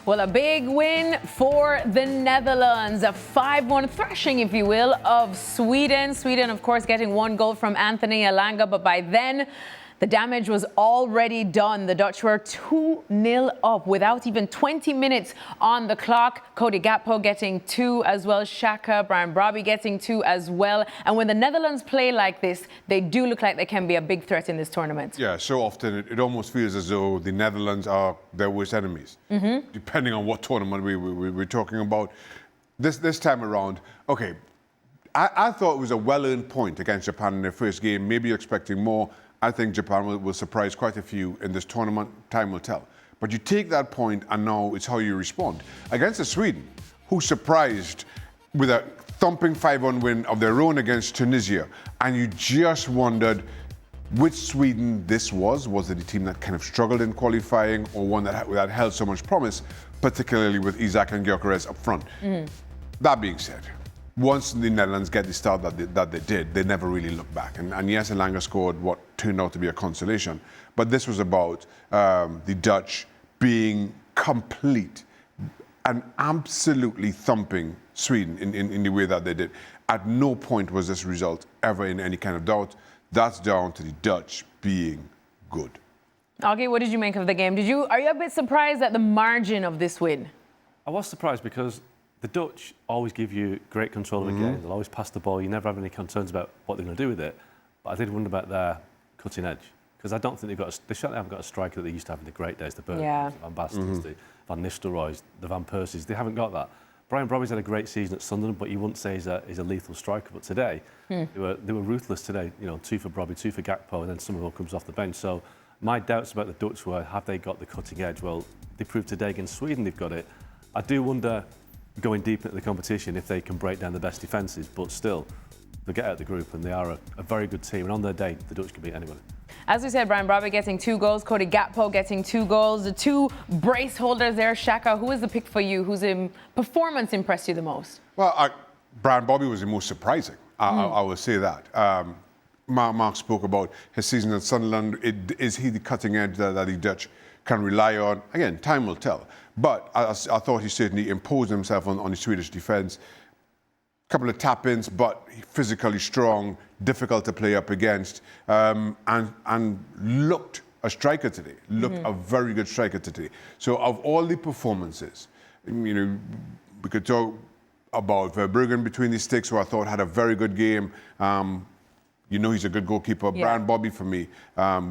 Well, a big win for the Netherlands. A 5-1 thrashing, if you will, of Sweden. Sweden, of course, getting one goal from Anthony Elanga, but by then, the damage was already done. The Dutch were 2-0 up without even 20 minutes on the clock. Cody Gakpo getting 2 as well. Shaka, Brian Brobby getting 2 as well. And when the Netherlands play like this, they do look like they can be a big threat in this tournament. Yeah, so often it almost feels as though the Netherlands are their worst enemies, depending on what tournament we're talking about. This time around, okay, I thought it was a well-earned point against Japan in their first game. Maybe you're expecting more. I think Japan will surprise quite a few in this tournament. Time will tell. But you take that point, and now it's how you respond. Against Sweden, who surprised with a thumping 5-1 win of their own against Tunisia, and you just wondered which Sweden this was. Was it a team that kind of struggled in qualifying, or one that held so much promise, particularly with Isak and Gyökeres up front? That being said, once the Netherlands get the start that they did, they never really looked back. And yes, Elanga scored what turned out to be a consolation. But this was about the Dutch being complete and absolutely thumping Sweden in the way that they did. At no point was this result ever in any kind of doubt. That's down to the Dutch being good. Augie, what did you make of the game? Are you a bit surprised at the margin of this win? I was surprised because the Dutch always give you great control of the game. They'll always pass the ball. You never have any concerns about what they're going to do with it. But I did wonder about their cutting edge, because I don't think they certainly haven't got a striker that they used to have in the great days, the Bergkamps, the Van Bastens, the Van Nistelrooys, the Van Persies. They haven't got that. Brian Brobby's had a great season at Sunderland, but you wouldn't say he's a lethal striker. But today, they were ruthless today. 2 for Brobby, 2 for Gakpo, and then Summerville comes off the bench. So my doubts about the Dutch were, have they got the cutting edge? Well, they proved today against Sweden they've got it. I do wonder, going deep into the competition, if they can break down the best defences, but still, they'll get out of the group, and they are a very good team, and on their day, the Dutch can beat anybody. As we said, Brian Brobby getting 2 goals, Cody Gakpo getting 2 goals, the 2 brace holders there. Shaka, who is the pick for you? Whose performance impressed you the most? Well, Brian Brobby was the most surprising. I will say that. Mark spoke about his season at Sunderland. Is he the cutting edge that the Dutch can rely on? Again, time will tell. But I thought he certainly imposed himself on the Swedish defence. A couple of tap-ins, but physically strong, difficult to play up against, and looked a striker today. Looked a very good striker today. So of all the performances, we could talk about Verbruggen between the sticks, who I thought had a very good game. He's a good goalkeeper. Yeah. Brian Brobby, for me,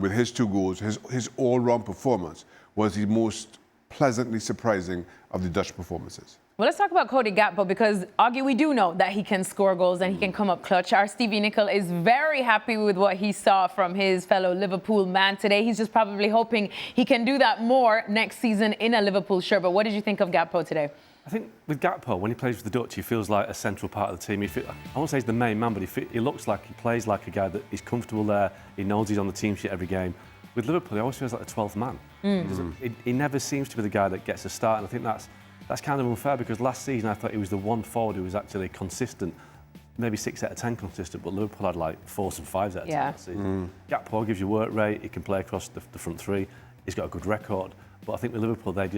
with his 2 goals, his all-round performance was the most pleasantly surprising of the Dutch performances. Well, let's talk about Cody Gakpo, because, Augie, we do know that he can score goals and he can come up clutch. Our Stevie Nicol is very happy with what he saw from his fellow Liverpool man today. He's just probably hoping he can do that more next season in a Liverpool shirt. But what did you think of Gakpo today? I think with Gakpo, when he plays for the Dutch, he feels like a central part of the team. I won't say he's the main man, but he looks like he plays like a guy that is comfortable there. He knows he's on the team sheet every game. With Liverpool, he always feels like the 12th man. He never seems to be the guy that gets a start, and I think that's kind of unfair, because last season I thought he was the one forward who was actually consistent, maybe 6 out of 10 consistent, but Liverpool had like 4s and 5s out of 10 last season. Gakpo gives you work rate, he can play across the front 3, he's got a good record, but I think with Liverpool they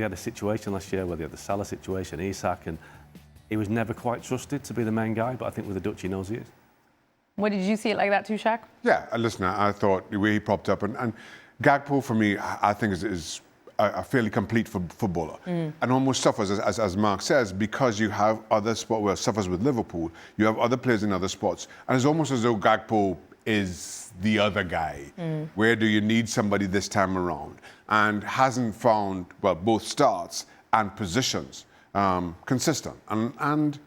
had a situation last year where they had the Salah situation, Isak, and he was never quite trusted to be the main guy, but I think with the Dutch he knows he is. What, did you see it like that too, Shaq? Yeah, listen, I thought the way he propped up, and Gakpo for me, I think is a fairly complete footballer, and almost suffers, as Mark says, because you have other spots where suffers with Liverpool. You have other players in other spots, and it's almost as though Gakpo is the other guy. Where do you need somebody this time around? And hasn't found, well, both starts and positions consistent. And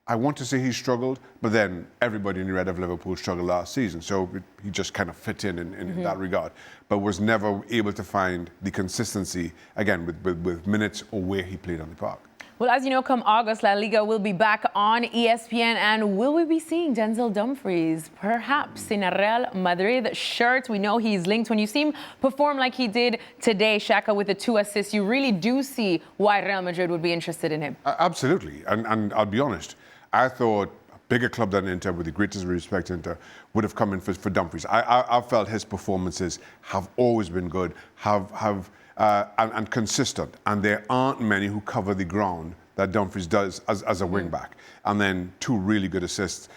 I want to say he struggled, but then everybody in the red of Liverpool struggled last season, so he just kind of fit in that regard, but was never able to find the consistency, again, with minutes or where he played on the park. Well, as you know, come August, La Liga will be back on ESPN, and will we be seeing Denzel Dumfries perhaps in a Real Madrid shirt? We know he's linked. When you see him perform like he did today, Shaka, with the 2 assists, you really do see why Real Madrid would be interested in him. Absolutely, and I'll be honest, I thought a bigger club than Inter, with the greatest respect Inter, would have come in for Dumfries. I felt his performances have always been good, have and consistent. And there aren't many who cover the ground that Dumfries does as a wing back. And then 2 really good assists,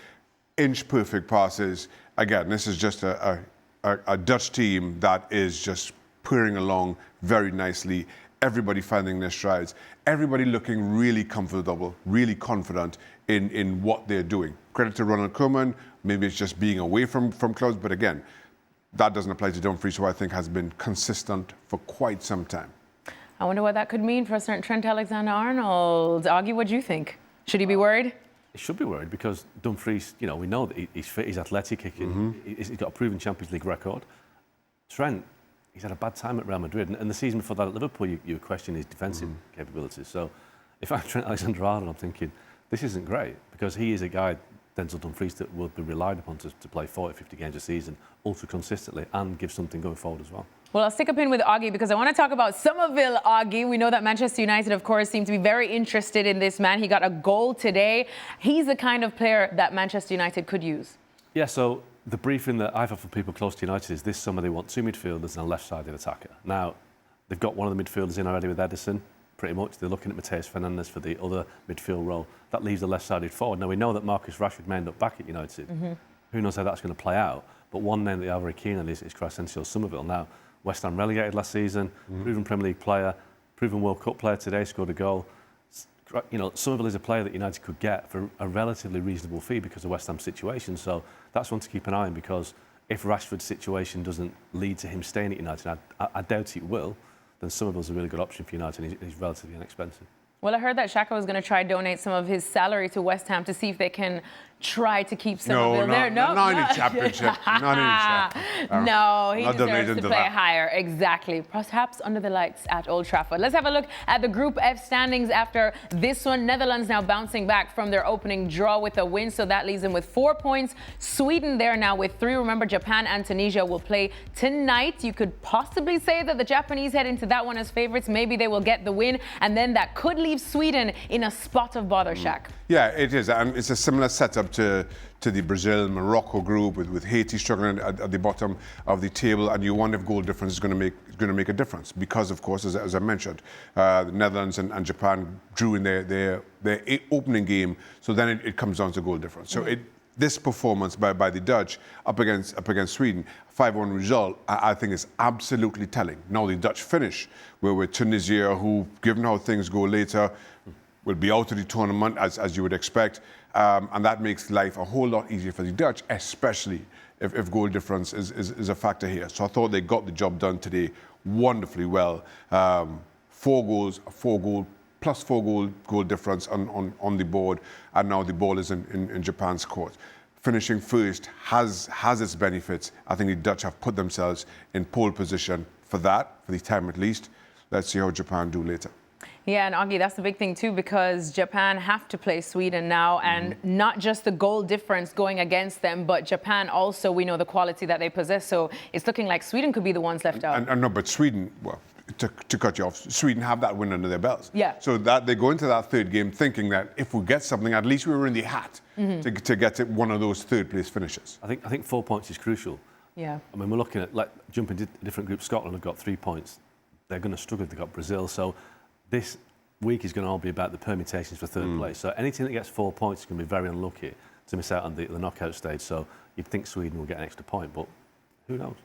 inch perfect passes. Again, this is just a Dutch team that is just purring along very nicely. Everybody finding their strides. Everybody looking really comfortable, really confident in what they're doing. Credit to Ronald Koeman. Maybe it's just being away from clubs, but again, that doesn't apply to Dumfries, who I think has been consistent for quite some time. I wonder what that could mean for a certain Trent Alexander-Arnold. Augie, what do you think? Should he be worried? He should be worried because Dumfries, you know, we know that he's fit, he's athletic, he's got a proven Champions League record. Trent, he's had a bad time at Real Madrid, and the season before that at Liverpool, you question his defensive capabilities. So if I'm Trent Alexander-Arnold, I'm thinking, this isn't great, because he is a guy, Denzel Dumfries, that will be relied upon to play 40, 50 games a season, ultra consistently, and give something going forward as well. Well, I'll stick a pin with Augie because I want to talk about Summerville, Augie. We know that Manchester United, of course, seem to be very interested in this man. He got a goal today. He's the kind of player that Manchester United could use. Yeah, so the briefing that I've had from people close to United is this summer they want 2 midfielders and a left-sided attacker. Now, they've got one of the midfielders in already with Ederson, pretty much. They're looking at Mateus Fernandes for the other midfield role. That leaves the left-sided forward. Now, we know that Marcus Rashford may end up back at United. Who knows how that's going to play out? But one name that they are very keen on is Crescencio Summerville. Now, West Ham relegated last season, proven Premier League player, proven World Cup player today, scored a goal. You know, Summerville is a player that United could get for a relatively reasonable fee because of West Ham's situation. So that's one to keep an eye on, because if Rashford's situation doesn't lead to him staying at United, I doubt it will, then Summerville's a really good option for United, and he's relatively inexpensive. Well, I heard that Shaka was going to try donate some of his salary to West Ham to see if they can try to keep Summerville there. Not in the Championship. Not in the No, he deserves to play that. higher. Exactly. Perhaps under the lights at Old Trafford. Let's have a look at the Group F standings after this one. Netherlands now bouncing back from their opening draw with a win, so that leaves them with 4 points. Sweden there now with 3. Remember, Japan and Tunisia will play tonight. You could possibly say that the Japanese head into that one as favourites. Maybe they will get the win, and then that could leave Sweden in a spot of bother, Shaq. Yeah, it is. And it's a similar setup to the Brazil-Morocco group, with Haiti struggling at the bottom of the table, and you wonder if goal difference is going to make a difference, because, of course, as I mentioned, the Netherlands and Japan drew in their opening game, so then it comes down to goal difference. So this performance by the Dutch up against Sweden, 5-1 result, I think is absolutely telling. Now the Dutch finish, where with Tunisia, who, given how things go later, will be out of the tournament, as you would expect. And that makes life a whole lot easier for the Dutch, especially if goal difference is a factor here. So I thought they got the job done today wonderfully well. 4 goals, plus 4 goal difference on the board, and now the ball is in Japan's court. Finishing first has its benefits. I think the Dutch have put themselves in pole position for that, for the time at least. Let's see how Japan do later. Yeah, and Augie, that's the big thing too, because Japan have to play Sweden now, and not just the goal difference going against them, but Japan also, we know the quality that they possess. So it's looking like Sweden could be the ones left out. And no, but Sweden, well, to cut you off, Sweden have that win under their belts. Yeah. So that they go into that third game thinking that if we get something, at least we were in the hat to get to one of those third place finishes. I think 4 points is crucial. Yeah. I mean, we're looking at, like, jumping to different groups. Scotland have got 3 points. They're going to struggle if they've got Brazil. So this week is going to all be about the permutations for third place. So any team that gets 4 points is going to be very unlucky to miss out on the knockout stage. So you'd think Sweden will get an extra point, but who knows?